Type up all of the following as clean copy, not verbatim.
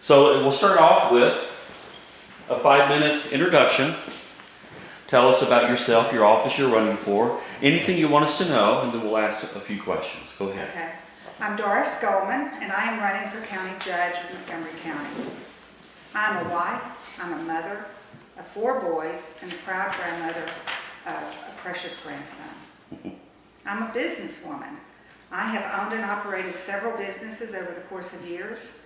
So we'll start off with a 5-minute introduction. Tell us about yourself, your office you're running for, anything you want us to know, and then we'll ask a few questions. Go ahead. Okay. I'm Doris Golemon, and I am running for County Judge of Montgomery County. I'm a wife, I'm a mother of 4 boys, and the proud grandmother of a precious grandson. I'm a businesswoman. I have owned and operated several businesses over the course of years.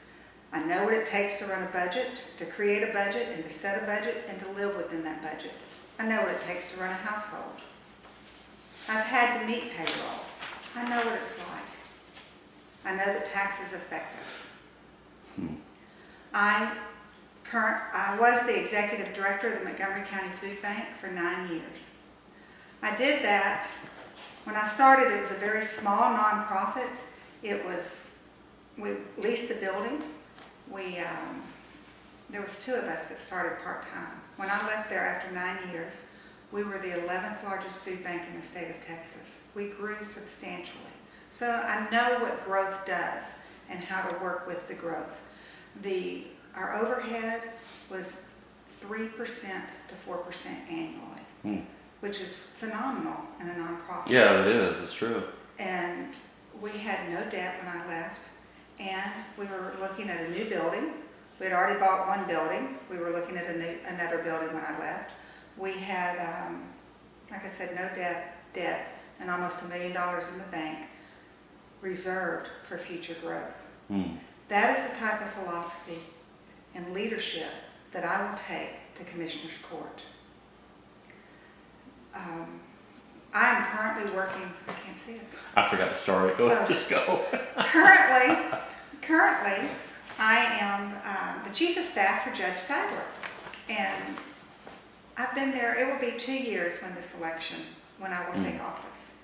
I know what it takes to run a budget, to create a budget, and to set a budget, and to live within that budget. I know what it takes to run a household. I've had to meet payroll. I know what it's like. I know that taxes affect us. I was the executive director of the Montgomery County Food Bank for 9 years. I did that. When I started, it was a very small nonprofit. We leased a building. There was 2 of us that started part-time. When I left there after 9 years, we were the 11th largest food bank in the state of Texas. We grew substantially. So I know what growth does and how to work with the growth. Our overhead was 3% to 4% annually, which is phenomenal in a nonprofit. Yeah, it is. It's true. And we had no debt when I left, and we were looking at a new building. We had already bought 1 building. We were looking at another building when I left. We had, like I said, no debt, and almost $1 million in the bank reserved for future growth. That is the type of philosophy and leadership that I will take to Commissioner's Court. I am currently working, I can't see it. I forgot to start it. Go ahead, just go. Currently, I am the Chief of Staff for Judge Sadler. And I've been there, it will be 2 years when I will take office.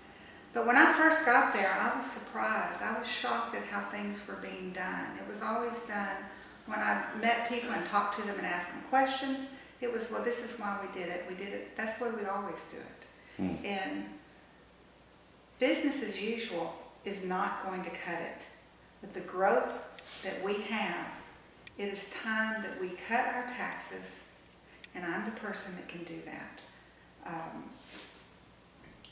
But when I first got there, I was surprised. I was shocked at how things were being done. It was always done when I met people and talked to them and asked them questions. It was, well, this is why we did it. We did it. That's the way we always do it. And business as usual is not going to cut it. With the growth that we have, it is time that we cut our taxes, and I'm the person that can do that.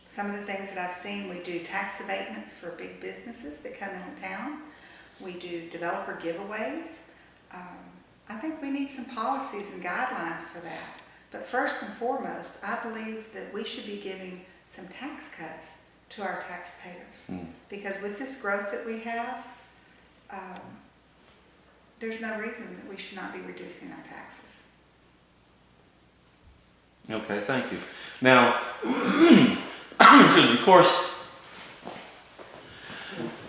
Some of the things that I've seen, we do tax abatements for big businesses that come into town. We do developer giveaways. I think we need some policies and guidelines for that. But first and foremost, I believe that we should be giving some tax cuts to our taxpayers. Because with this growth that we have, there's no reason that we should not be reducing our taxes. Okay, thank you. Now, of course,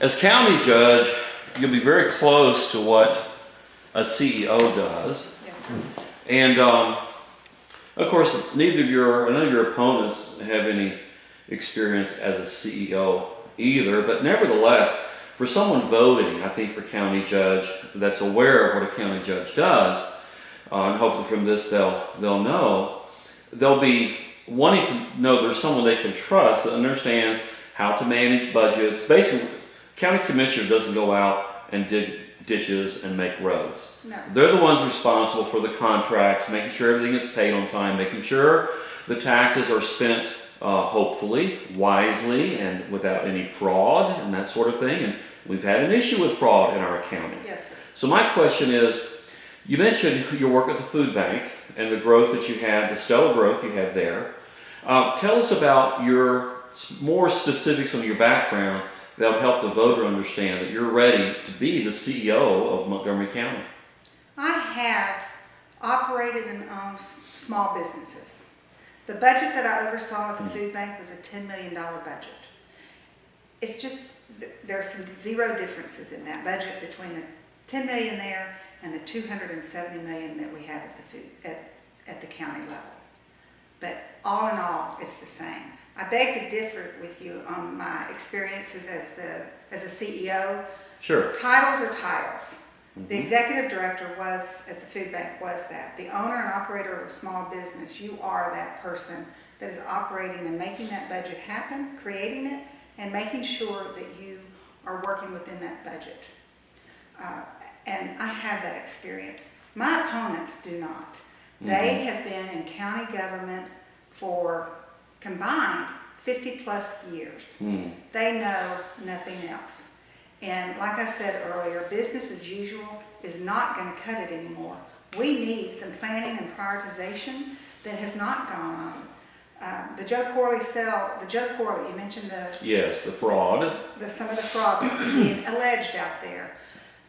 as county judge, you'll be very close to what a CEO does. Yes, sir. And of course, none of your opponents have any experience as a CEO either, but nevertheless, for someone voting, I think for county judge that's aware of what a county judge does, and hopefully from this they'll know, they'll be wanting to know there's someone they can trust that understands how to manage budgets. Basically, county commissioner doesn't go out and dig ditches and make roads. No. They're the ones responsible for the contracts, making sure everything gets paid on time, making sure the taxes are spent hopefully wisely and without any fraud and that sort of thing. And we've had an issue with fraud in our county. Yes, sir. So my question is, you mentioned your work at the food bank and the growth that you had, the stellar growth you had there. Tell us about your more specifics on your background that will help the voter understand that you're ready to be the CEO of Montgomery County. I have operated and owned small businesses. The budget that I oversaw at the food bank was a $10 million budget. It's just, there are some zero differences in that budget between the $10 million there and the $270 million that we have at the county level. But all in all, it's the same. I beg to differ with you on my experiences as a CEO. Sure. Titles are titles. The executive director at the food bank was that. The owner and operator of a small business, you are that person that is operating and making that budget happen, creating it, and making sure that you are working within that budget. and I have that experience. My opponents do not. They have been in county government for combined 50 plus years. They know nothing else. And like I said earlier, business as usual is not going to cut it anymore. We need some planning and prioritization that has not gone on. The Joe Corley, you mentioned Yes, the fraud. some of the fraud that's being alleged out there.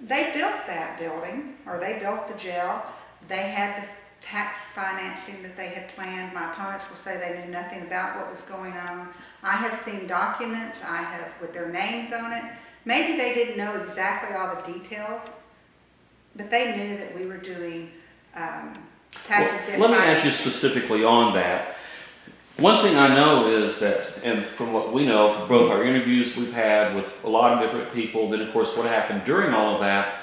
They built that building, or they built the jail. They had the tax financing that they had planned. My opponents will say they knew nothing about what was going on. I have seen documents, with their names on it. Maybe they didn't know exactly all the details, but they knew that we were doing taxes. Well, let me ask you specifically on that. One thing I know is that, and from what we know from both our interviews we've had with a lot of different people, then of course what happened during all of that,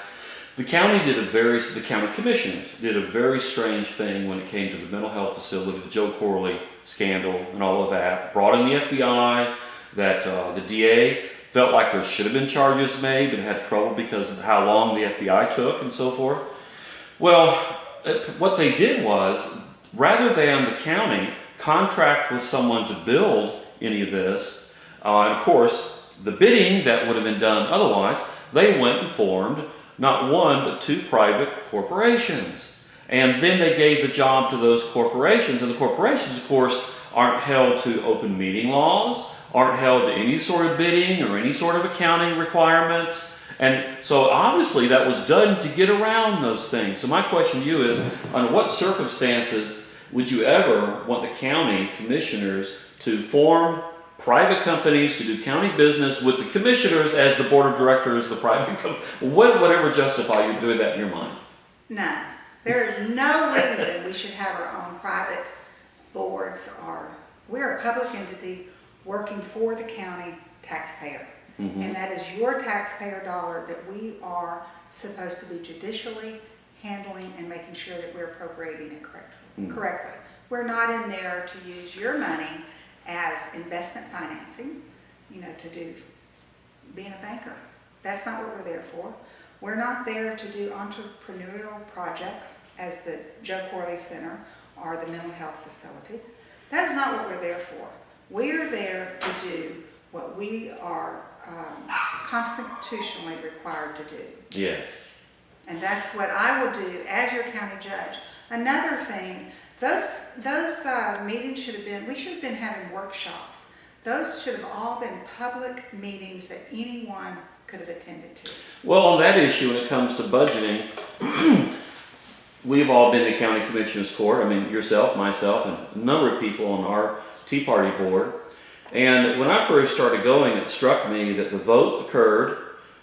the county commissioners did a very strange thing when it came to the mental health facility, the Joe Corley scandal and all of that. Brought in the FBI, that the DA felt like there should have been charges made, but had trouble because of how long the FBI took and so forth. Well, what they did was, rather than the county contract with someone to build any of this, and of course, the bidding that would have been done otherwise, they went and formed not one, but two private corporations. And then they gave the job to those corporations, and the corporations, of course, aren't held to open meeting laws, aren't held to any sort of bidding or any sort of accounting requirements. And so obviously that was done to get around those things. So my question to you is, under what circumstances would you ever want the county commissioners to form private companies to do county business with the commissioners as the board of directors, the private company? What would ever justify you doing that in your mind? None. There is no reason we should have our own private boards, or we're a public entity working for the county taxpayer. And that is your taxpayer dollar that we are supposed to be judicially handling and making sure that we're appropriating it correctly. We're not in there to use your money as investment financing, to do being a banker. That's not what we're there for. We're not there to do entrepreneurial projects as the Joe Corley Center or the mental health facility. That is not what we're there for. We're there to do what we are constitutionally required to do. Yes. And that's what I will do as your county judge. Another thing, those meetings we should have been having workshops. Those should have all been public meetings that anyone could have attended to. Well, on that issue, when it comes to budgeting, we've all been to county commissioners court. I mean, yourself, myself, and a number of people on our Tea Party board. And when I first started going, it struck me that the vote occurred.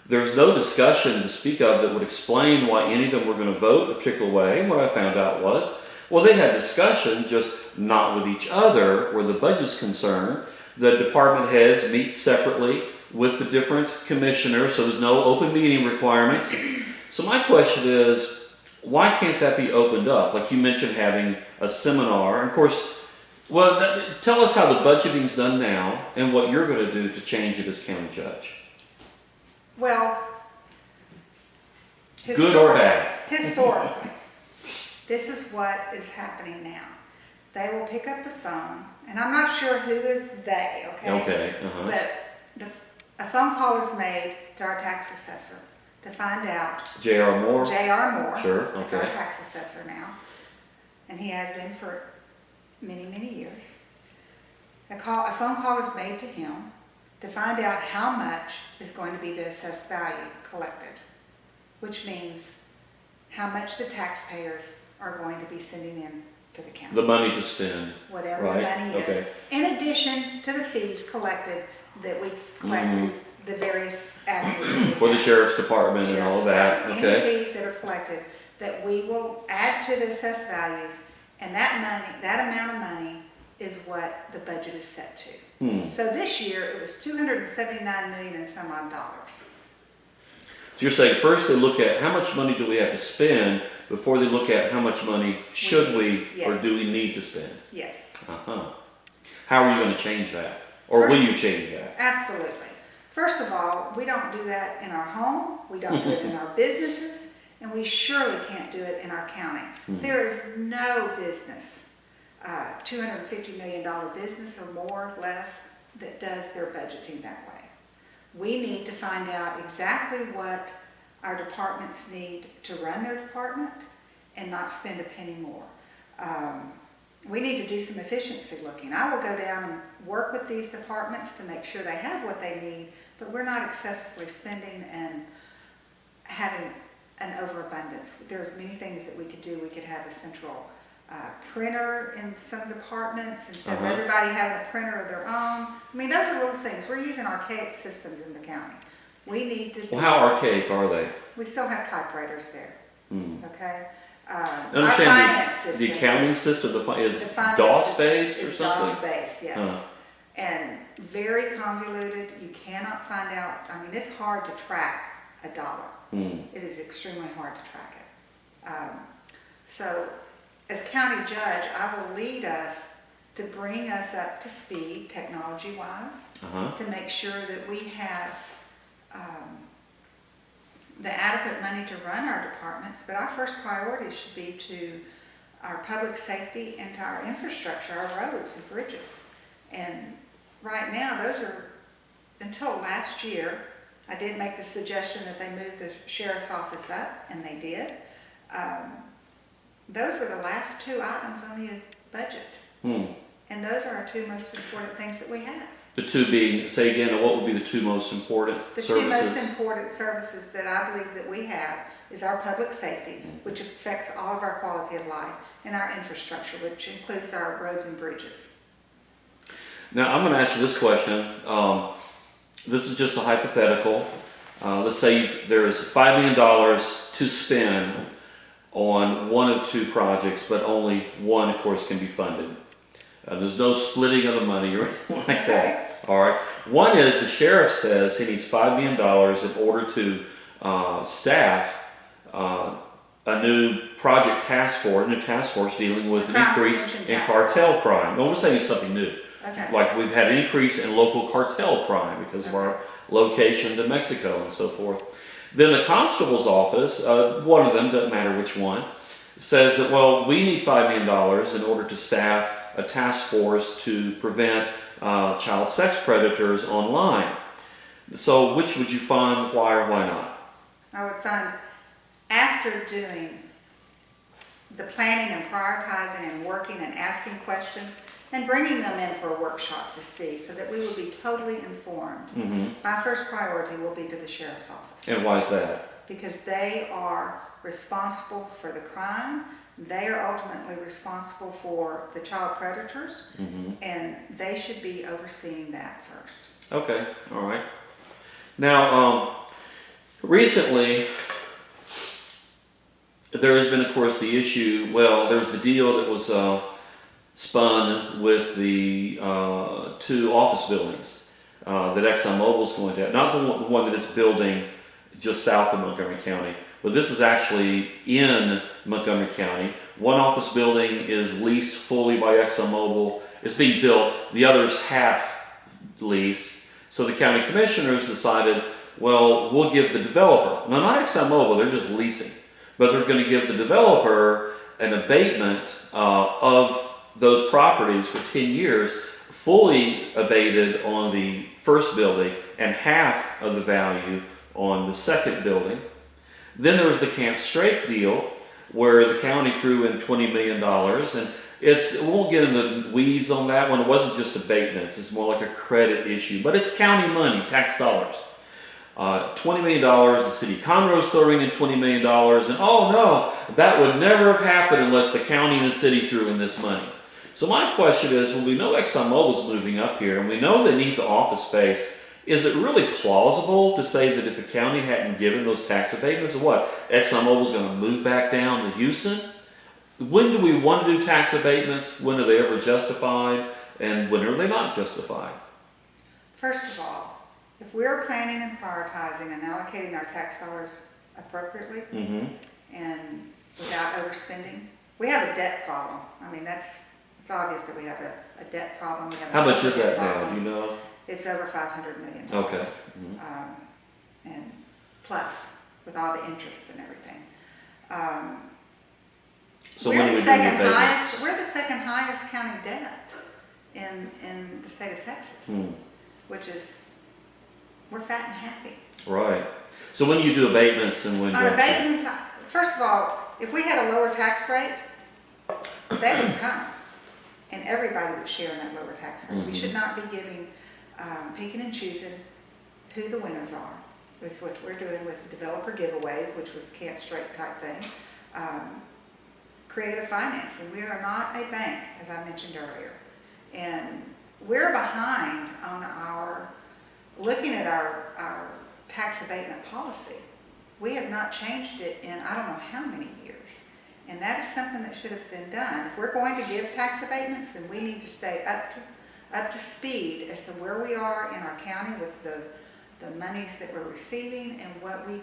There's no discussion to speak of that would explain why any of them were going to vote a particular way. And what I found out was, well, they had discussion, just not with each other where the budget's concerned. The department heads meet separately with the different commissioners, so there's no open meeting requirements. So my question is, why can't that be opened up? Like you mentioned, having a seminar. And of course, tell us how the budgeting's done now and what you're going to do to change it as county judge. Well, good or bad? Historically, this is what is happening now. They will pick up the phone, and I'm not sure who is they, okay? Okay. But a phone call was made to our tax assessor to find out. J.R. Moore? J.R. Moore. Sure, okay. That's our tax assessor now. And he has been for many, many years. A phone call was made to him to find out how much is going to be the assessed value collected, which means how much the taxpayers are going to be sending in to the county. The money to spend. Whatever the money is. In addition to the fees collected that we've collected, the various avenues. For the sheriff's department and all of that. Okay. Any fees that are collected that we will add to the assessed values, and that amount of money is what the budget is set to. So this year it was $279 million and some odd dollars. So you're saying first they look at how much money do we have to spend before they look at how much money should we or do we need to spend? Yes. How are you going to change that? Or will you change that? Absolutely. First of all, we don't do that in our home. We don't do it in our businesses. And we surely can't do it in our county. There is no business, $250 million business or more, less, that does their budgeting that way. We need to find out exactly what our departments need to run their department and not spend a penny more. We need to do some efficiency looking. I will go down and work with these departments to make sure they have what they need, but we're not excessively spending and having an overabundance. There's many things that we could do. We could have a central printer in some departments instead of everybody having a printer of their own. I mean, those are little things. We're using archaic systems in the county. We need to. Well, how archaic are they? We still have typewriters there. Okay. Understand our finance system. The accounting system is DOS based or something? DOS based, yes. And very convoluted. You cannot find out. I mean, it's hard to track a dollar. It is extremely hard to track it. So, as county judge, I will lead us to bring us up to speed, technology-wise, to make sure that we have the adequate money to run our departments. But our first priority should be to our public safety and to our infrastructure, our roads and bridges. And right now, those are, until last year, I did make the suggestion that they move the sheriff's office up, and they did. Those were the last two items on the budget. And those are our two most important things that we have. The two being, say again, what would be the two most important services? The two most important services that I believe that we have is our public safety, which affects all of our quality of life, and our infrastructure, which includes our roads and bridges. Now, I'm going to ask you this question. This is just a hypothetical. Let's say there is $5 million to spend on one of two projects, but only one, of course, can be funded. There's no splitting of the money or anything like that. All right. One is the sheriff says he needs $5 million in order to staff a new project task force dealing with an increase in cartel crime. No, we're saying something new. Like we've had an increase in local cartel crime because of our location to Mexico and so forth. Then the constable's office, one of them, doesn't matter which one, says that, well, we need $5 million in order to staff a task force to prevent child sex predators online. So which would you fund, why or why not? I would fund, after doing the planning and prioritizing and working and asking questions and bringing them in for a workshop to see so that we will be totally informed. My first priority will be to the sheriff's office. And why is that? Because they are responsible for the crime. They are ultimately responsible for the child predators, and they should be overseeing that first. Okay, all right. Now, recently, there has been, of course, the issue, well, there's the deal that was spun with the two office buildings that ExxonMobil is going to have. Not the one that it's building just south of Montgomery County, but this is actually in Montgomery County. One office building is leased fully by ExxonMobil. It's being built. The other's half leased. So the county commissioners decided, well, we'll give the developer, no, not ExxonMobil, they're just leasing, but they're going to give the developer an abatement of those properties for 10 years, fully abated on the first building and half of the value on the second building. Then there was the Camp Strake deal where the county threw in $20 million, and we won't get in the weeds on that one. It wasn't just abatements, it's more like a credit issue, but it's county money, tax dollars. $20 million, the city of Conroe's throwing in $20 million, and oh no, that would never have happened unless the county and the city threw in this money. So my question is, when we know ExxonMobil's moving up here, and we know they need the office space, is it really plausible to say that if the county hadn't given those tax abatements, what, ExxonMobil's going to move back down to Houston? When do we want to do tax abatements? When are they ever justified? And when are they not justified? First of all, if we're planning and prioritizing and allocating our tax dollars appropriately and without overspending, we have a debt problem. I mean, it's obvious that we have a debt problem. We have How much is that now? Do you know? It's over $500 million. Okay. And plus, with all the interest and everything. So we're when the do we do the second abatements? highest. We're the second highest county debt in the state of Texas, which is we're fat and happy. Right. So when do you do abatements and when On don't you? abatements, first of all, if we had a lower tax rate, they would come, and everybody would share in that lower tax rate. We should not be giving, picking and choosing who the winners are. That's what we're doing with the developer giveaways, which was Camp Straight type thing. Creative financing. We are not a bank, as I mentioned earlier, and we're behind on looking at our tax abatement policy. We have not changed it in I don't know how many years. And that is something that should have been done. If we're going to give tax abatements, then we need to stay up to speed as to where we are in our county with the monies that we're receiving and what we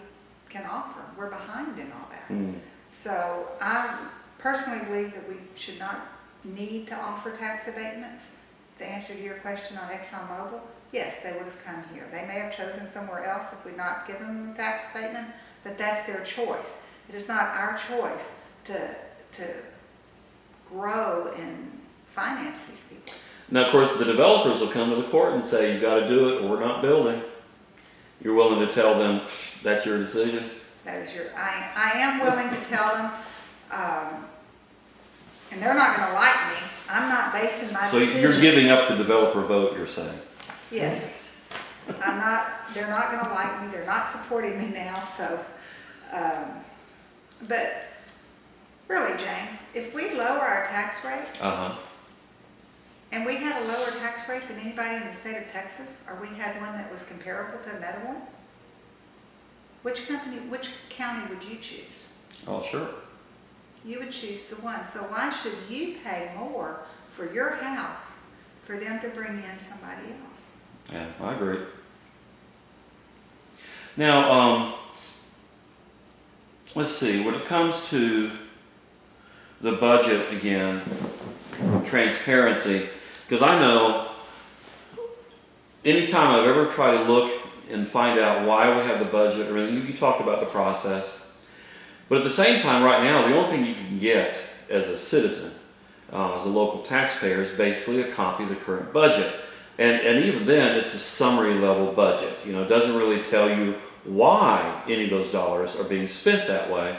can offer. We're behind in all that. So I personally believe that we should not need to offer tax abatements. The answer to your question on ExxonMobil, yes, they would have come here. They may have chosen somewhere else if we'd not given them a tax abatement, but that's their choice. It is not our choice to grow and finance these people. Now, of course, the developers will come to the court and say, you've got to do it or we're not building. You're willing to tell them that's your decision? That is I am willing to tell them, and they're not going to like me. I'm not basing my decisions. So you're giving up the developer vote, you're saying? Yes. They're not going to like me. They're not supporting me now, so, but really, James, if we lower our tax rate, and we had a lower tax rate than anybody in the state of Texas, or we had one that was comparable to another one, which county would you choose? Oh, sure. You would choose the one. So why should you pay more for your house for them to bring in somebody else? Yeah, I agree. Now, let's see, when it comes to the budget again, transparency, because I know anytime I've ever tried to look and find out why we have the budget, or you talked about the process, but at the same time right now, the only thing you can get as a citizen, as a local taxpayer, is basically a copy of the current budget. And even then, it's a summary level budget. You know, it doesn't really tell you why any of those dollars are being spent that way.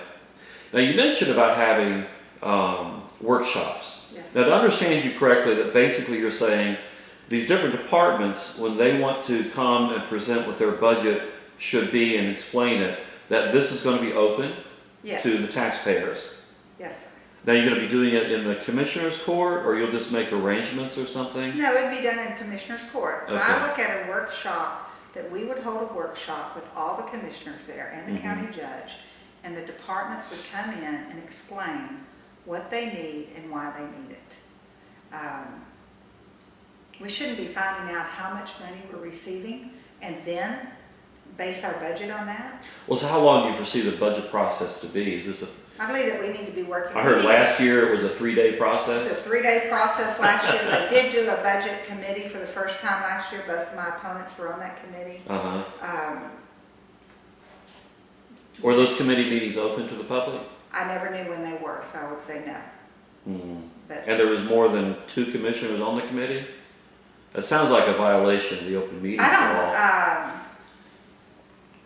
Now, you mentioned about having workshops. Yes. Now, to understand you correctly, that basically you're saying these different departments, when they want to come and present what their budget should be and explain it, that this is going to be open Yes. to the taxpayers. Yes, sir. Now, you're going to be doing it in the commissioner's court, or you'll just make arrangements or something? No, it'd be done in Commissioner's Court. Okay. I look at a workshop, that we would hold a workshop with all the commissioners there and the county judge, and the departments would come in and explain what they need and why they need it. We shouldn't be finding out how much money we're receiving and then base our budget on that. Well, so how long do you foresee the budget process to be? Is this I believe that we need to be working. I heard last year it was a 3-day It's process. a 3-day process last year. They did do a budget committee for the first time last year. Both of my opponents were on that committee. Were those committee meetings open to the public? I never knew when they were, so I would say no. But And there was more than 2 commissioners on the committee? That sounds like a violation of the open meetings law.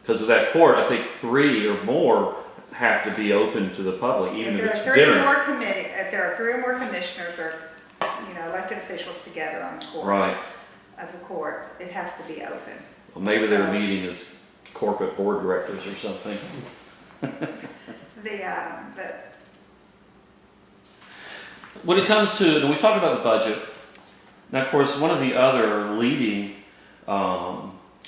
Because of that court, I think 3 or more have to be open to the public, even if it's if dinner. there are 3 or more commissioners or, elected officials together on the court. Right. Of the court, it has to be open. Well, maybe they're So- meeting as corporate board directors or something. But When it comes to, and we talked about the budget, now of course one of the other leading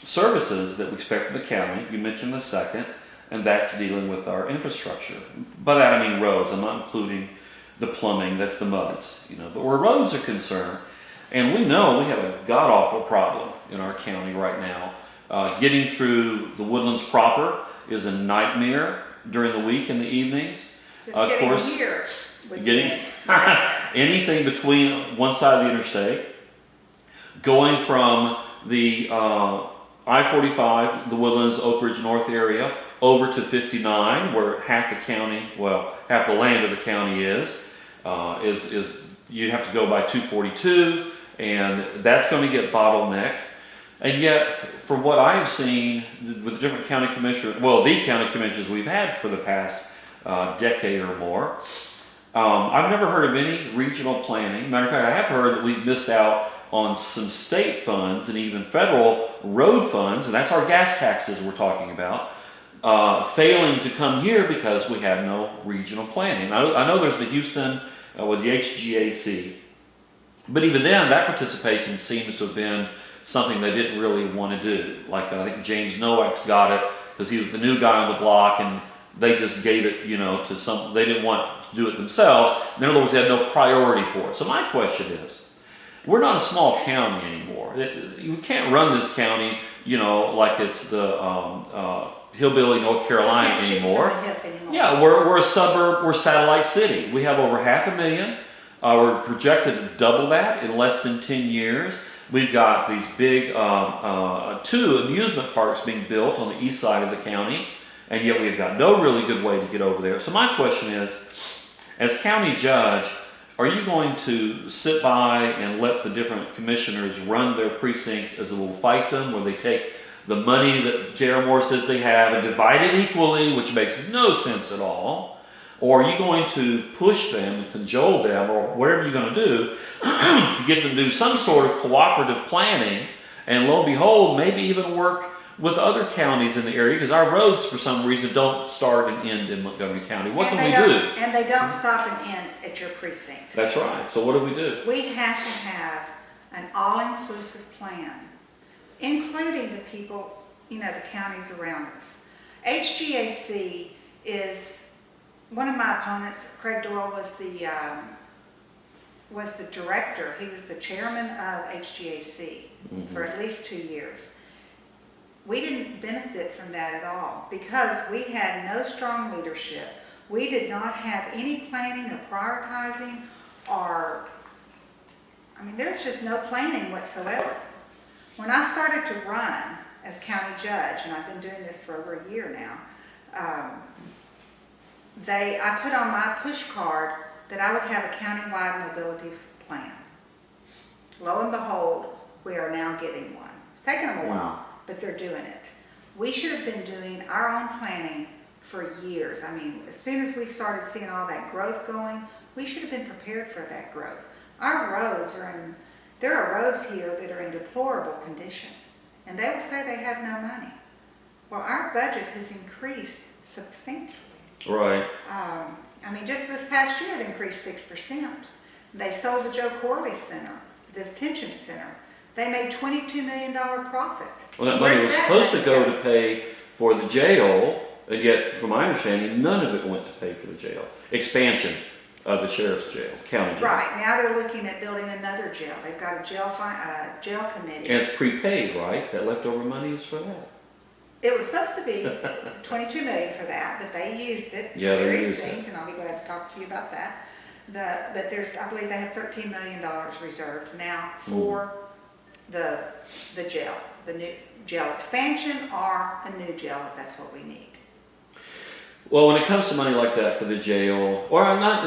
services that we expect from the county, you mentioned the second, and that's dealing with our infrastructure. By that I mean roads. I'm not including the plumbing, that's the muds, but where roads are concerned, and we know we have a god-awful problem in our county right now. Getting through the Woodlands proper is a nightmare during the week in the evenings. just Of getting course, here. would getting be- anything between one side of the interstate, going from the I-45, the Woodlands, Oak Ridge North area, over to 59, where half the county, well, half the land of the county is you have to go by 242, and that's going to get bottlenecked. And yet, for what I've seen with the different county commissioners, well, the county commissioners we've had for the past decade or more, I've never heard of any regional planning. Matter of fact, I have heard that we've missed out on some state funds and even federal road funds, and that's our gas taxes we're talking about, failing to come here because we have no regional planning. I know there's the Houston with the HGAC, but even then, that participation seems to have been something they didn't really want to do. Like I think James Nowak's got it because he was the new guy on the block, and they just gave it, to some. They didn't want to do it themselves. In other words, they had no priority for it. So my question is, we're not a small county anymore. We can't run this county, like it's the hillbilly North Carolina anymore. Yeah, we're a suburb, we're a satellite city. We have over 500,000. We're projected to double that in less than 10 years. We've got these big 2 amusement parks being built on the east side of the county, and yet we've got no really good way to get over there. So my question is, as county judge, are you going to sit by and let the different commissioners run their precincts as a little fiefdom, where they take the money that J.R. Moore says they have and divide it equally, which makes no sense at all? Or are you going to push them and cajole them, or whatever you're going to do, to get them to do some sort of cooperative planning, and lo and behold, maybe even work with other counties in the area, because our roads, for some reason, don't start and end in Montgomery County. What can we do? And they don't stop and end at your precinct. That's right. So what do we do? We have to have an all-inclusive plan, including the people, the counties around us. HGAC is one of my opponents. Craig Doyle was the director. He was the chairman of HGAC for at least 2 years. We didn't benefit from that at all because we had no strong leadership. We did not have any planning or prioritizing, there's just no planning whatsoever. When I started to run as county judge, and I've been doing this for over a year now, I put on my push card that I would have a countywide mobility plan. Lo and behold, we are now getting one. It's taken them a while, but they're doing it. We should have been doing our own planning for years. As soon as we started seeing all that growth going, we should have been prepared for that growth. Our roads there are roads here that are in deplorable condition, and they will say they have no money. Well, our budget has increased substantially. Right. Just this past year it increased 6%. They sold the Joe Corley Center, the detention center. They made $22 million profit. Well, that money was supposed to go to pay for the jail, and yet, from my understanding, none of it went to pay for the jail. Expansion of the sheriff's jail, county jail. Right. Now they're looking at building another jail. They've got a jail committee. And it's prepaid, right? That leftover money is for that. It was supposed to be $22 million for that, but they used it for various things, and I'll be glad to talk to you about that. But I believe they have $13 million reserved now for the jail, the new jail expansion, or a new jail if that's what we need. Well, when it comes to money like that for the jail, or not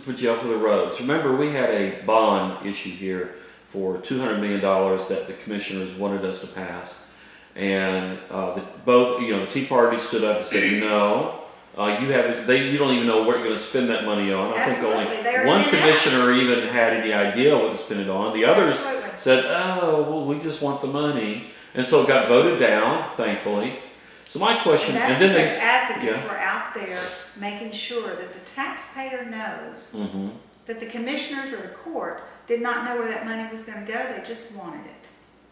for jail, for the roads, remember we had a bond issue here for $200 million that the commissioners wanted us to pass. And the Tea Party stood up and said, no, you don't even know what you're going to spend that money on. I think only one commissioner even had any idea what to spend it on. The others said, we just want the money. And so it got voted down, thankfully. So my question, and then because advocates were out there making sure that the taxpayer knows that the commissioners or the court did not know where that money was going to go. They just wanted it.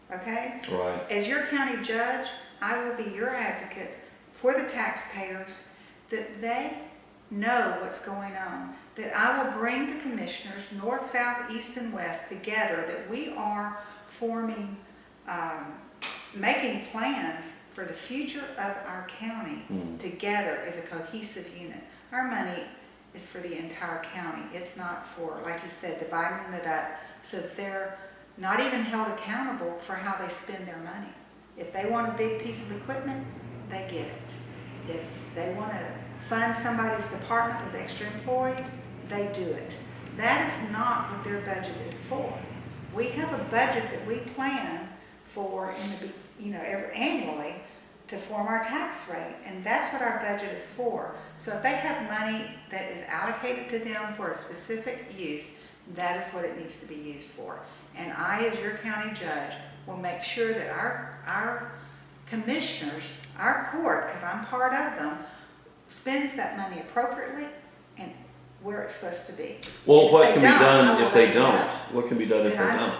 Okay? Right. As your county judge, I will be your advocate for the taxpayers, that they know what's going on, that I will bring the commissioners, north, south, east, and west together, that we are forming, making plans for the future of our county together as a cohesive unit. Our money is for the entire county. It's not for, like you said, dividing it up so that they're not even held accountable for how they spend their money. If they want a big piece of equipment, they get it. If they want to fund somebody's department with extra employees, they do it. That is not what their budget is for. We have a budget that we plan for annually to form our tax rate, and that's what our budget is for. So if they have money that is allocated to them for a specific use, that is what it needs to be used for. And I, as your county judge, will make sure that our commissioners, our court, because I'm part of them, spends that money appropriately and where it's supposed to be. Well, what can be done if they don't? What can be done if they don't?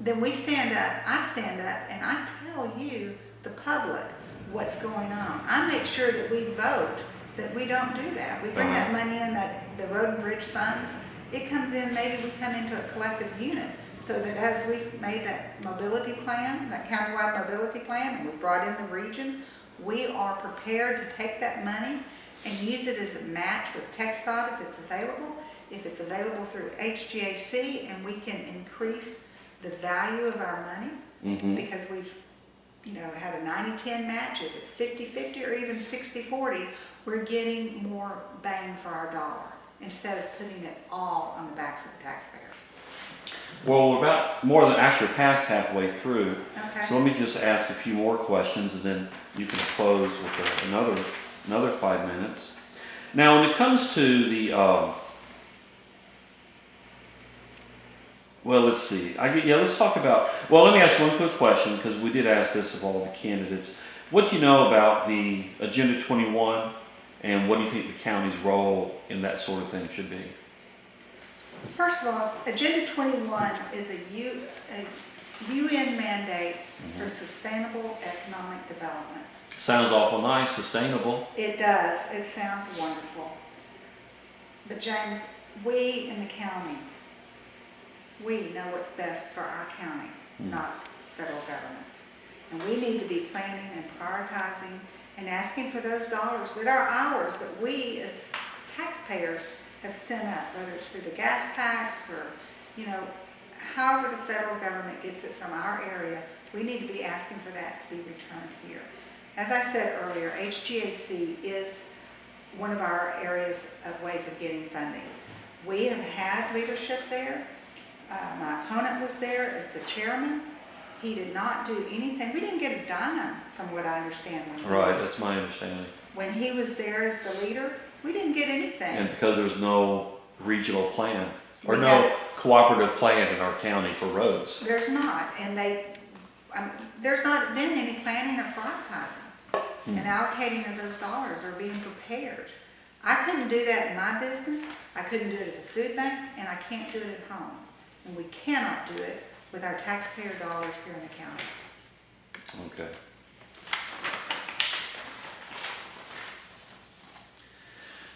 Then we stand up, I stand up, and I tell you, the public, what's going on. I make sure that we vote that we don't do that. We bring that money in, the road and bridge funds, it comes in, maybe we come into a collective unit, so that as we've made that mobility plan, that countywide mobility plan, and we brought in the region, we are prepared to take that money and use it as a match with TxDOT if it's available through HGAC, and we can increase the value of our money because we've had a 90-10 match. If it's 50-50 or even 60-40, we're getting more bang for our dollar instead of putting it all on the backs of the taxpayers. Well, we're about more than actually past halfway through. Okay. So let me just ask a few more questions, and then you can close with another 5 minutes. Now, when it comes to the, well, let's see. Let's talk about. Well, let me ask one quick question, because we did ask this of all the candidates. What do you know about the Agenda 21, and what do you think the county's role in that sort of thing should be? First of all, Agenda 21 is a UN mandate for sustainable economic development. Sounds awful nice, sustainable. It does. It sounds wonderful. But James, we in the county, we know what's best for our county, not federal government. And we need to be planning and prioritizing and asking for those dollars that are ours, that we as taxpayers have sent up, whether it's through the gas tax or, however the federal government gets it from our area, we need to be asking for that to be returned here. As I said earlier, HGAC is one of our areas of ways of getting funding. We have had leadership there. My opponent was there as the chairman. He did not do anything. We didn't get a dime from what I understand. That's my understanding. When he was there as the leader, we didn't get anything. And because there was no regional plan or no cooperative plan in our county for roads. There's not, and there's not been any planning or prioritizing and allocating of those dollars or being prepared. I couldn't do that in my business. I couldn't do it at the food bank, and I can't do it at home. And we cannot do it with our taxpayer dollars here in the county. Okay.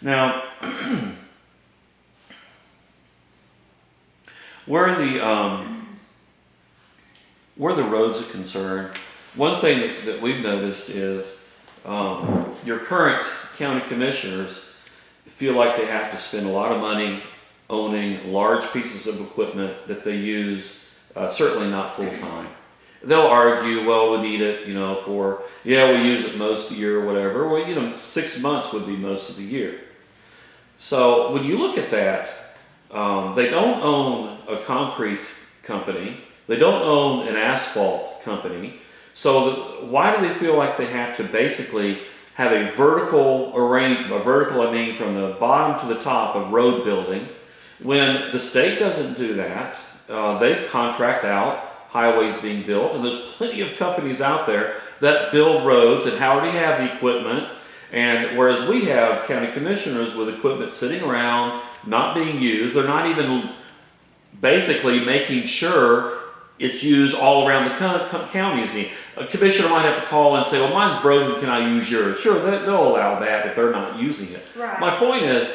Now, where the roads are concerned, one thing that we've noticed is your current county commissioners feel like they have to spend a lot of money owning large pieces of equipment that they use, certainly not full time. They'll argue, well, we need it, we use it most of the year or whatever. Well, 6 months would be most of the year. So when you look at that, they don't own a concrete company. They don't own an asphalt company. So why do they feel like they have to basically have a vertical arrangement? By vertical, I mean from the bottom to the top of road building. When the state doesn't do that, they contract out highways being built, and there's plenty of companies out there that build roads and already have the equipment. And whereas we have county commissioners with equipment sitting around, not being used, they're not even basically making sure it's used all around the counties. A commissioner might have to call and say, well, mine's broken, can I use yours? Sure, they'll allow that if they're not using it. Right. My point is,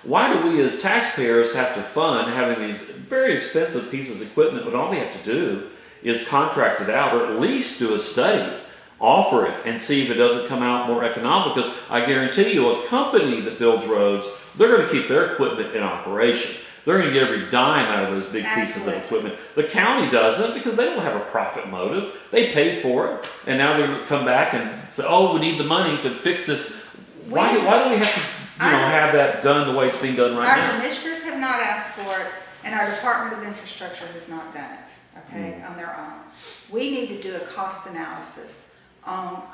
why do we as taxpayers have to fund having these very expensive pieces of equipment when all they have to do is contract it out, or at least do a study, offer it, and see if it doesn't come out more economical? Because I guarantee you, a company that builds roads, they're going to keep their equipment in operation. they're going to get every dime out of those big pieces of Absolutely. equipment. The county doesn't because they don't have a profit motive. They paid for it, and now they're going to come back and say, "Oh, we need the money to fix this." Why do we have to, have that done the way it's being done right now? Our commissioners have not asked for it, and our Department of Infrastructure has not done it, okay, on their own. We need to do a cost analysis on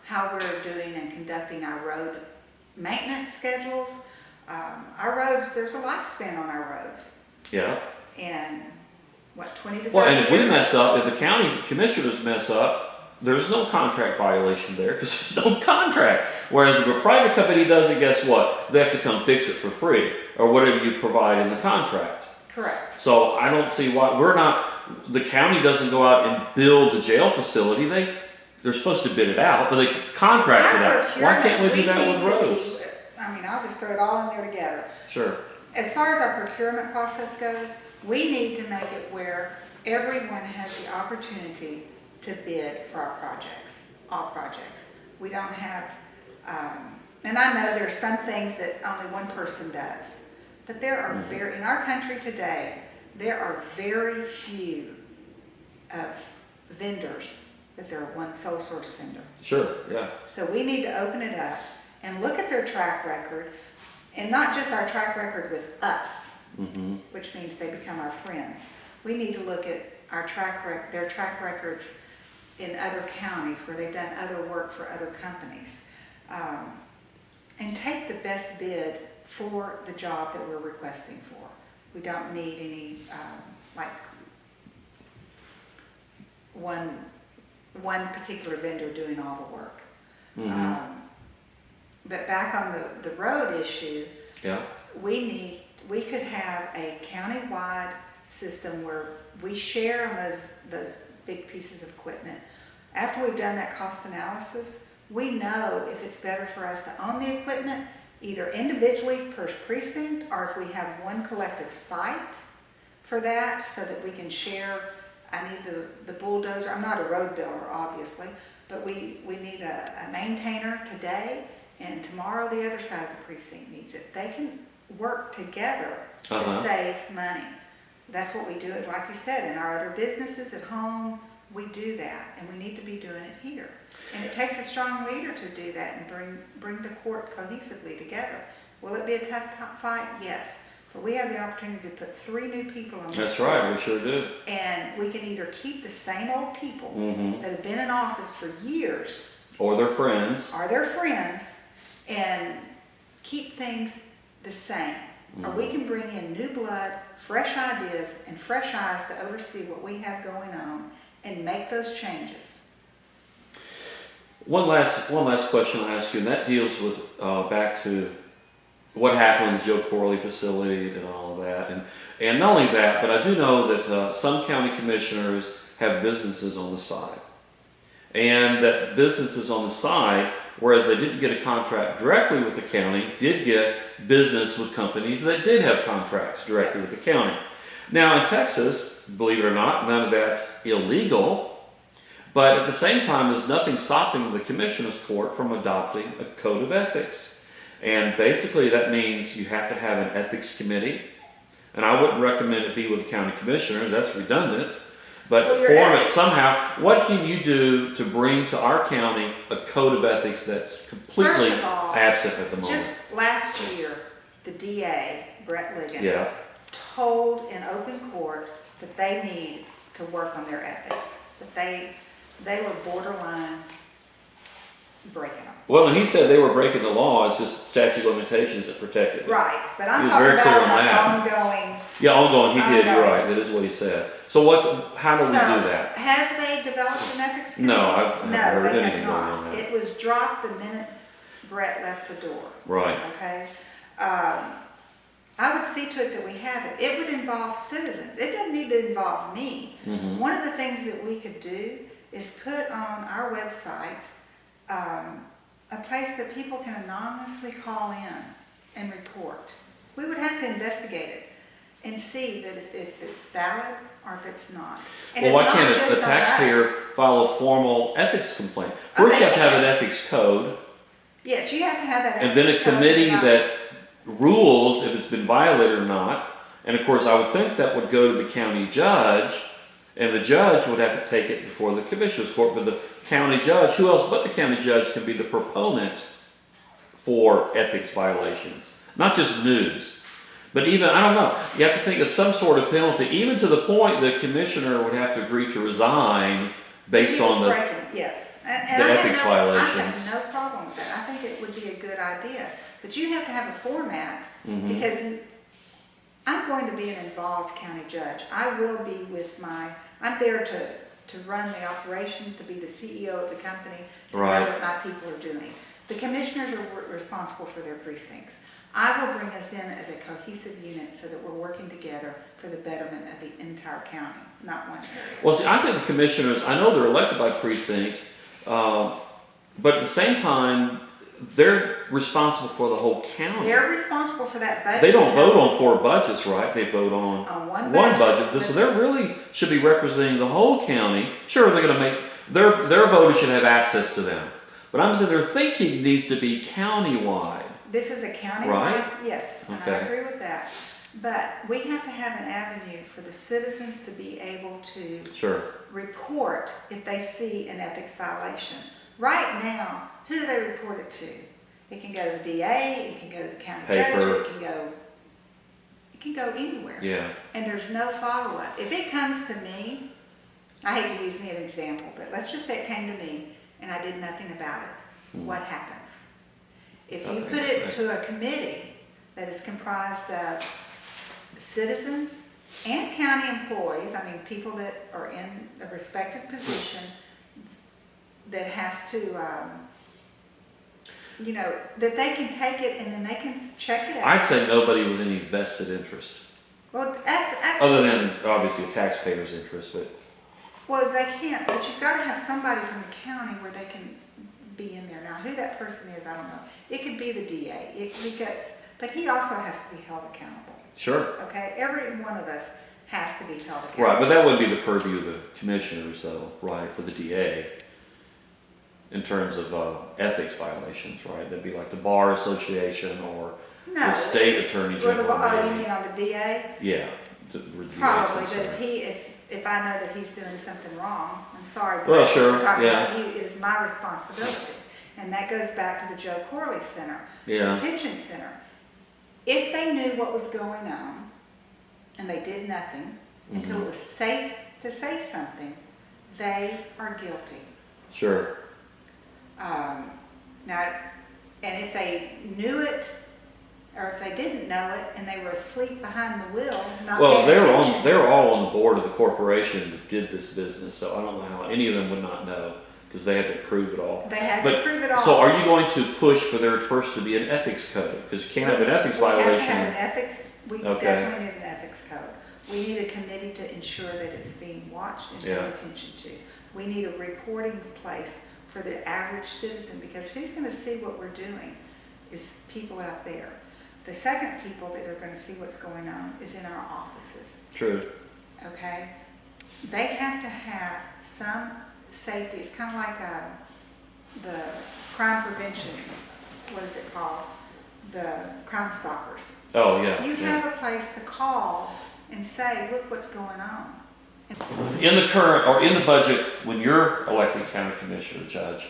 how we're doing and conducting our road maintenance schedules. Our roads, there's a lifespan on our roads. Yeah. And 20 to 30 Well, and if we years? mess up, if the county commissioners mess up, there's no contract violation there because there's no contract. Whereas if a private company does it, guess what? They have to come fix it for free or whatever you provide in the contract. Correct. So I don't see why the county doesn't go out and build the jail facility. They're supposed to bid it out, but they contract it out. Why can't we do that with roads? I'll just throw it all in there together. Sure. As far as our procurement process goes, we need to make it where everyone has the opportunity to bid for our projects, all projects. We don't have, and I know there's some things that only one person does, but there are in our country today, there are very few of vendors that they're one sole source vendor. Sure, yeah. So we need to open it up and look at their track record, and not just our track record with us, which means they become our friends. We need to look at their track records in other counties where they've done other work for other companies, and take the best bid for the job that we're requesting for. We don't need any one particular vendor doing all the work. But back on the road issue, yeah, we could have a county-wide system where we share on those big pieces of equipment. After we've done that cost analysis, we know if it's better for us to own the equipment, either individually per precinct, or if we have one collective site for that, so that we can share. I need the bulldozer. I'm not a road builder, obviously, but we need a maintainer today, and tomorrow the other side of the precinct needs it. They can work together to save money. That's what we do, like you said, in our other businesses at home. We do that, and we need to be doing it here. And it takes a strong leader to do that and bring the court cohesively together. Will it be a tough fight? Yes. But we have the opportunity to put 3 new people on this. That's right, we sure do. And we can either keep the same old people that have been in office for years, or their friends, and keep things the same. Or we can bring in new blood, fresh ideas, and fresh eyes to oversee what we have going on and make those changes. One last question I'll ask you, and that deals with back to what happened in the Joe Corley facility and all of that. And not only that, but I do know that some county commissioners have businesses on the side. And that businesses on the side, whereas they didn't get a contract directly with the county, did get business with companies that did have contracts directly with the county. Now in Texas, believe it or not, none of that's illegal. But at the same time, there's nothing stopping the Commissioner's Court from adopting a code of ethics. And basically that means you have to have an ethics committee. And I wouldn't recommend it be with the county commissioners, that's redundant. But form it somehow. What can you do to bring to our county a code of ethics that's completely absent at the moment? Just last year, the DA, Brett Ligon, told in open court that they need to work on their ethics, that they were borderline breaking them. Well, and he said they were breaking the law, it's just statute of limitations that protected it. Right, but I'm He was talking very clear about on that. ongoing. Yeah, ongoing, he did, you're Ongoing. right, that is what he said. So how do we do that? Have they developed an ethics committee? No, I haven't heard No, they anything have going on not. there. It was dropped the minute Brett left the door. Right. Okay? I would see to it that we have it. It would involve citizens. It doesn't need to involve me. Mm-hmm. One of the things that we could do is put on our website a place that people can anonymously call in and report. We would have to investigate it and see that if it's valid or if it's not. And Well, why it's can't not a just on taxpayer us. file a formal ethics complaint? Oh, First, they you have to have can. an ethics code, Yes, you have to have that. and then a ethics code committee about- that rules if it's been violated or not, And of course, I would think that would go to the county judge, and the judge would have to take it before the commissioner's court. But the county judge, who else but the county judge can be the proponent for ethics violations? Not just news, but even, I don't know, you have to think of some sort of penalty, even to the point the commissioner would have to agree to resign based on the breaking it, yes. And the I ethics have violations. no problem with that. I think it would be a good idea. But you have to have a format, Mm-hmm. because I'm going to be an involved county judge. I will be I'm there to run the operation, to be the CEO of the company, to Right. know what my people are doing. The commissioners are responsible for their precincts. I will bring us in as a cohesive unit so that we're working together for the betterment of the entire county, not one area. Well, see, I think the commissioners, I know they're elected by precinct, but at the same time, they're responsible for the whole county. They're responsible for that budget. They don't vote on 4 budgets, right? They vote on one one budget. budget. So they really should be representing the whole county. Sure, they're going to make, their voters should have access to them. But I'm saying their thinking needs to be countywide. This is a county Right? yes, and I Okay. agree with that. But we have to have an avenue for the citizens to be able to Sure. report if they see an ethics violation. Right now, who do they report it to? It can go to the DA, it can go to the county Paper. judge, it can go anywhere. Yeah. And there's no follow-up. If it comes to me, I hate to use me as an example, but let's just say it came to me and I did nothing about it. What happens? If you Okay, put it right. to a committee that is comprised of citizens and county employees, I mean, people that are in a respected position that has to, that they can take it and then they can check it out. I'd say nobody with any vested interest, Well, that's, other than obviously a taxpayer's interest, but well, they can't, but you've got to have somebody from the county where they can be in there. Now, who that person is, I don't know. It could be the DA, but he also has to be held accountable. sure. Okay, every one of us has to be held accountable. Right, but that wouldn't be the purview of the commissioners though, right, for the DA, in terms of ethics violations, right? That'd be like the Bar Association or No. the state attorney Well, general. you maybe. mean on the DA? Yeah. The DA Probably, but system. if I know that he's doing something wrong, I'm sorry, but Well, sure, I'm talking yeah. about you, it is my responsibility. And that goes back to the Joe Corley Center, Yeah. detention center. If they knew what was going on and they did nothing until it was safe to say something, they are guilty. Sure. Now, and if they knew it, or if they didn't know it and they were asleep behind the wheel, not Well, paying they attention. were all on the board of the corporation that did this business, so I don't know how any of them would not know, because they had to prove it all. They had But to prove it all. so are you going to push for there first to be an ethics code? Because you can't have an ethics We have to violation. have an ethics, we Okay. definitely need an ethics code. We need a committee to ensure that it's being watched and paid Yeah. attention to. We need a reporting place for the average citizen, because who's gonna see what we're doing is people out there. The second people that are gonna see what's going on is in our offices, True. okay? They have to have some safety. It's kind of like the crime prevention, what is it called? The Crime Stoppers. Oh, yeah. You yeah. have a place to call and say, look what's going on. In the current, or in the budget, when you're elected county commissioner, judge,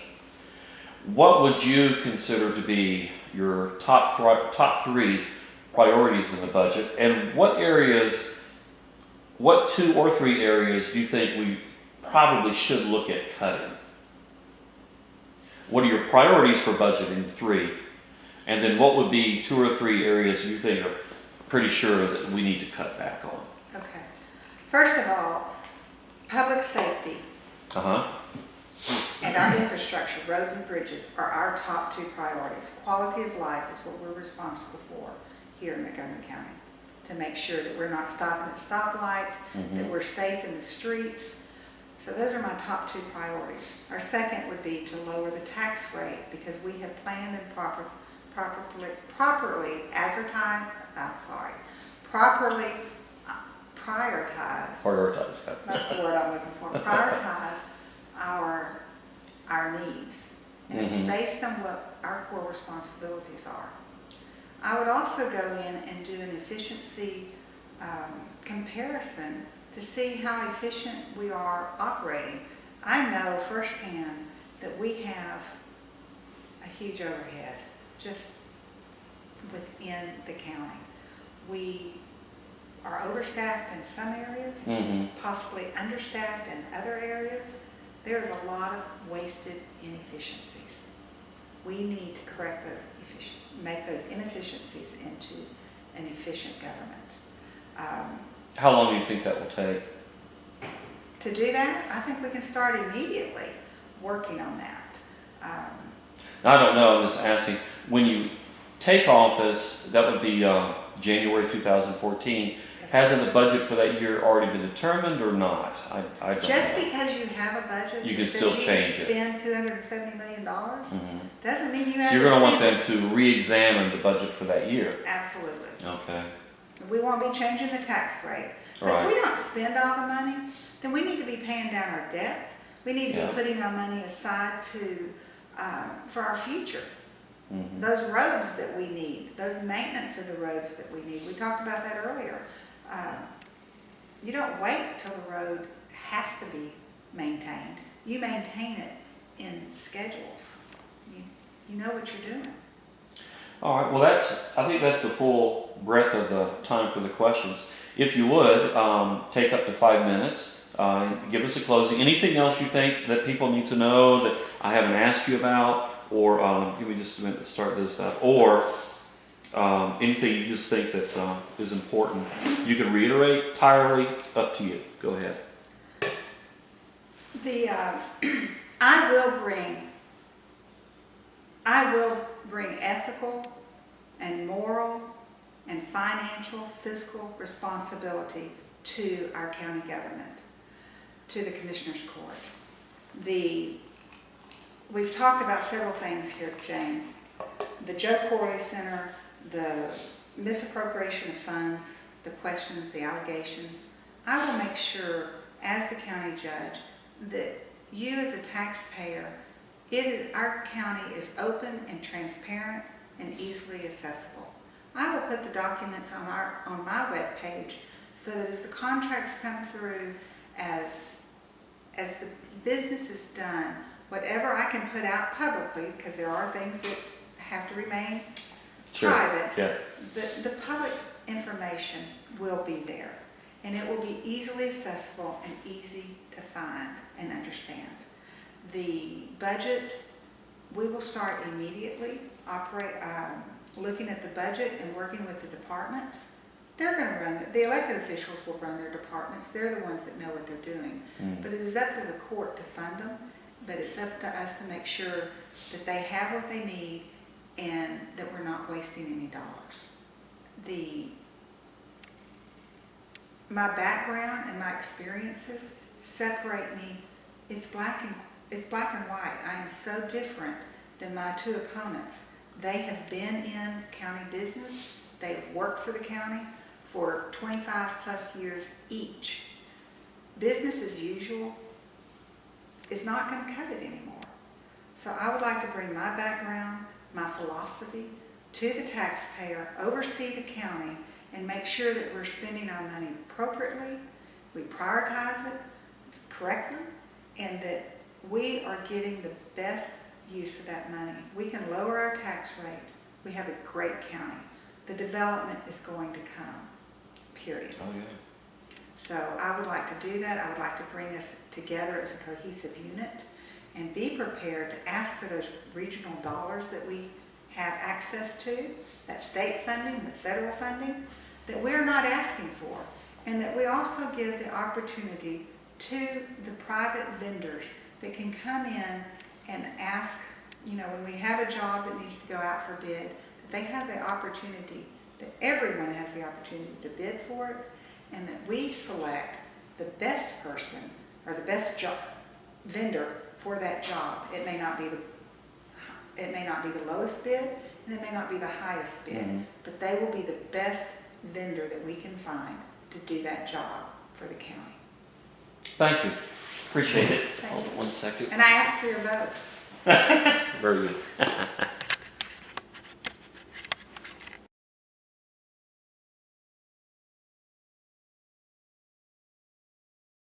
what would you consider to be your top 3 priorities in the budget? And what 2 or 3 areas do you think we probably should look at cutting? What are your priorities for budgeting 3? And then what would be 2 or 3 areas you think are pretty sure that we need to cut back on? Okay. First of all, public safety Uh-huh. and our infrastructure, roads and bridges, are our top 2 priorities. Quality of life is what we're responsible for here in Montgomery County, to make sure that we're not stopping at stoplights, that we're safe in the streets. So those are my top 2 priorities. Our second would be to lower the tax rate, because we have planned and properly advertised, properly prioritized. Prioritize. Yeah. That's the word I'm looking for. Prioritize our needs. And it's based on what our core responsibilities are. I would also go in and do an efficiency comparison to see how efficient we are operating. I know firsthand that we have a huge overhead just within the county. We are overstaffed in some areas, possibly understaffed in other areas. There is a lot of wasted inefficiencies. We need to correct those, make those inefficiencies into an efficient government. How long do you think that will take? To do that, I think we can start immediately working on that. I don't know, I'm just asking, when you take office, that would be January 2014, Yes. hasn't the budget for that year already been determined or not? I don't Just know. because you have a budget You can that still says change you it. can spend $270 million, doesn't mean you have So to you're gonna want spend them to re-examine the budget for that year? it. Absolutely. Okay. We won't be changing the tax rate. But Right. if we don't spend all the money, then we need to be paying down our debt. We need to Yeah. be putting our money aside to, for our future. Mhm. Those roads that we need, those maintenance of the roads that we need. We talked about that earlier. You don't wait till the road has to be maintained. You maintain it in schedules. You know what you're doing. All right, well, I think that's the full breadth of the time for the questions. If you would, take up to 5 minutes, give us a closing. Anything else you think that people need to know that I haven't asked you about? Or give me just a minute to start this up. Or anything you just think that is important. You can reiterate entirely, up to you. Go ahead. I will bring ethical and moral and financial, fiscal responsibility to our county government, to the Commissioners Court. We've talked about several things here, James. The Joe Corley Center, the misappropriation of funds, the questions, the allegations. I will make sure, as the county judge, that you as a taxpayer, our county is open and transparent and easily accessible. I will put the documents on my webpage so that as the contracts come through, as the business is done, whatever I can put out publicly, because there are things that have to remain private, Yeah. the public information will be there. And it will be easily accessible and easy to find and understand. The budget, we will start immediately looking at the budget and working with the departments. They're going to run, the elected officials will run their departments. They're the ones that know what they're doing. But it is up to the court to fund them, but it's up to us to make sure that they have what they need and that we're not wasting any dollars. My background and my experiences separate me. It's black and white. I am so different than my two opponents. They have been in county business. They've worked for the county for 25 plus years each. Business as usual is not going to cut it anymore. So I would like to bring my background, my philosophy to the taxpayer, oversee the county, and make sure that we're spending our money appropriately, we prioritize it correctly, and that we are getting the best use of that money. We can lower our tax rate. We have a great county. The development is going to come, period. Oh, yeah. So I would like to do that. I would like to bring us together as a cohesive unit and be prepared to ask for those regional dollars that we have access to, that state funding, the federal funding, that we're not asking for, and that we also give the opportunity to the private vendors that can come in and ask, when we have a job that needs to go out for bid, that they have the opportunity, that everyone has the opportunity to bid for it, and that we select the best person or the best vendor for that job. It may not be the lowest bid, and it may not be the highest bid, but they will be the best vendor that we can find to do that job for the county. Thank you. Appreciate it. Thank Hold you. on 1 second. And I ask for your vote. Very good.